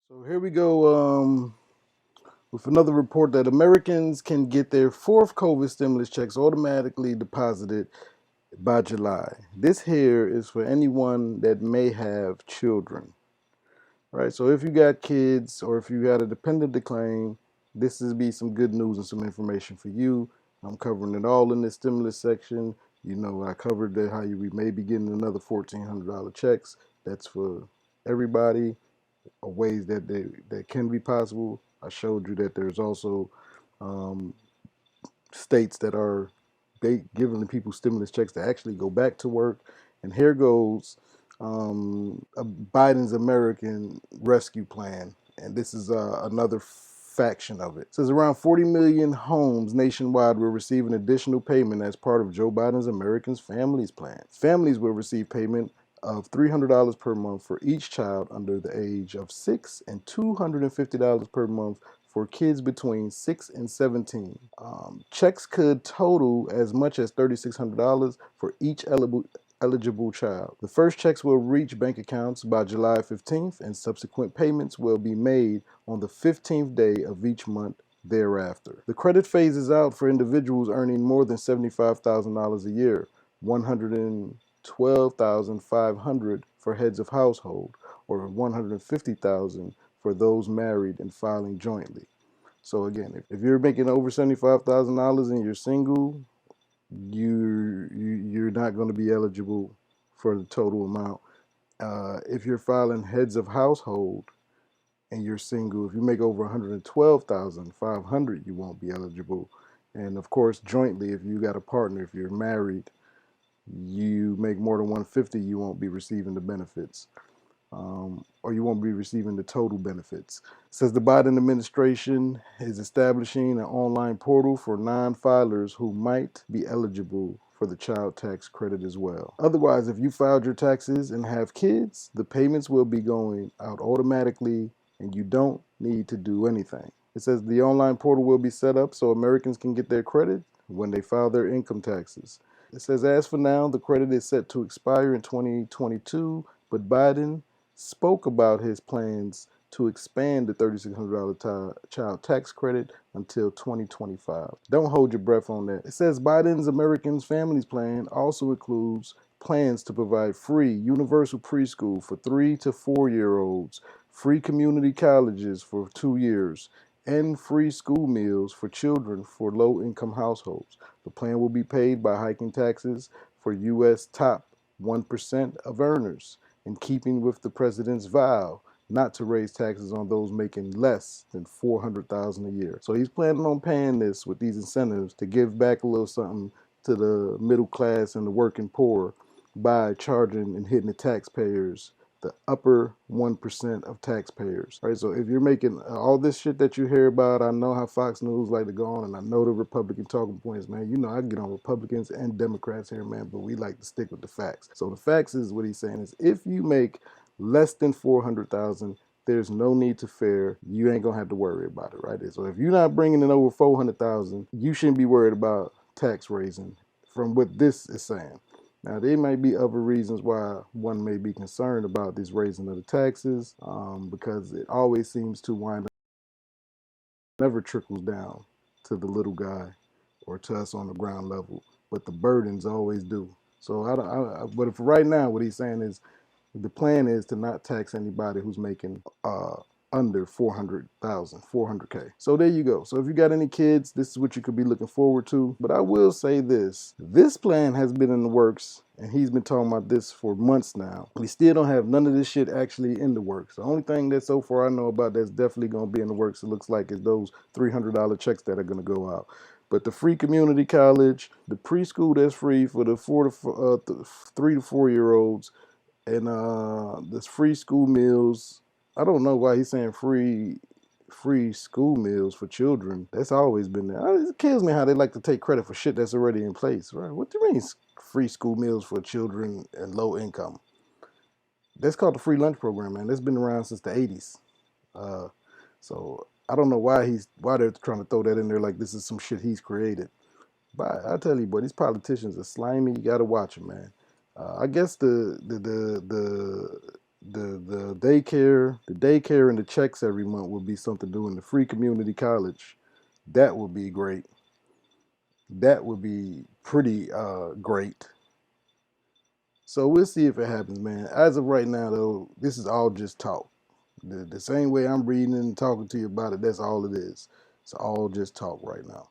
So here we go with another report that Americans can get their fourth COVID stimulus checks automatically deposited by July. This here is for anyone that may have children, right? So if you got kids or if you got a dependent to claim, this is be some good news and some information for you. I'm covering it all in this stimulus section. You know, I covered how we may be getting another $1,400 checks. That's for everybody ways that can be possible. I showed you that there's also um, states that are giving the people stimulus checks to actually go back to work. And here goes Biden's American Rescue Plan, and this is another faction of it. It says around 40 million homes nationwide will receive an additional payment as part of Joe Biden's American Families Plan. Families will receive payment of $300 per month for each child under the age of 6 and $250 per month for kids between 6 and 17. Checks could total as much as $3,600 for each eligible child. The first checks will reach bank accounts by July 15th, and subsequent payments will be made on the 15th day of each month thereafter. The credit phases out for individuals earning more than $75,000 a year, $112,500 for heads of household, or $150,000 for those married and filing jointly. So again, if you're making over $75,000 and you're single, you're not going to be eligible for the total amount. If you're filing heads of household and you're single, if you make over 112,500, you won't be eligible. And of course, jointly, if you got a partner, if you're married, you make more than 150, you won't be receiving the benefits. Or you won't be receiving the total benefits. It says the Biden administration is establishing an online portal for non-filers who might be eligible for the child tax credit as well. Otherwise, if you filed your taxes and have kids, the payments will be going out automatically and you don't need to do anything. It says the online portal will be set up so Americans can get their credit when they file their income taxes. It says, as for now, the credit is set to expire in 2022, but Biden spoke about his plans to expand the $3,600 child tax credit until 2025. Don't hold your breath on that. It says Biden's American Families Plan also includes plans to provide free universal preschool for 3 to 4-year-olds, free community colleges for 2 years, and free school meals for children for low-income households. The plan will be paid by hiking taxes for U.S. top 1% of earners, in keeping with the president's vow not to raise taxes on those making less than $400,000 a year. So he's planning on paying this with these incentives to give back a little something to the middle class and the working poor by charging and hitting the taxpayers, the upper 1% of taxpayers. Right? So if you're making all this shit that you hear about, I know how Fox News like to go on, and I know the Republican talking points, man. You know I get on Republicans and Democrats here, man, but we like to stick with the facts. So the facts is what he's saying is if you make less than 400,000, there's no need to fear. You ain't gonna have to worry about it, right? So if you're not bringing in over 400,000, you shouldn't be worried about tax raising. From what this is saying. Now, there might be other reasons why one may be concerned about this raising of the taxes, because it always seems to wind up never trickles down to the little guy or to us on the ground level, but the burdens always do. So, but for right now, what he's saying is the plan is to not tax anybody who's making under 400,000, 400K. So there you go. So if you got any kids, this is what you could be looking forward to. But I will say this plan has been in the works, and he's been talking about this for months now. We still don't have none of this shit actually in the works. The only thing that so far I know about that's definitely going to be in the works, it looks like, is those $300 checks that are going to go out. But the free community college, the preschool that's free for the 3 to 4-year-olds, and this free school meals. I don't know why he's saying free school meals for children. That's always been there. It kills me how they like to take credit for shit that's already in place. Right? What do you mean free school meals for children and low income? That's called the free lunch program, man. That's been around since the 80s. So I don't know why they're trying to throw that in there like this is some shit he's created. But I tell you, boy, these politicians are slimy. You got to watch them, man. I guess the the daycare and the checks every month would be something doing the free community college. That would be great. That would be pretty great. So we'll see if it happens, man. As of right now, though, this is all just talk. The same way I'm reading and talking to you about it, that's all it is. It's all just talk right now.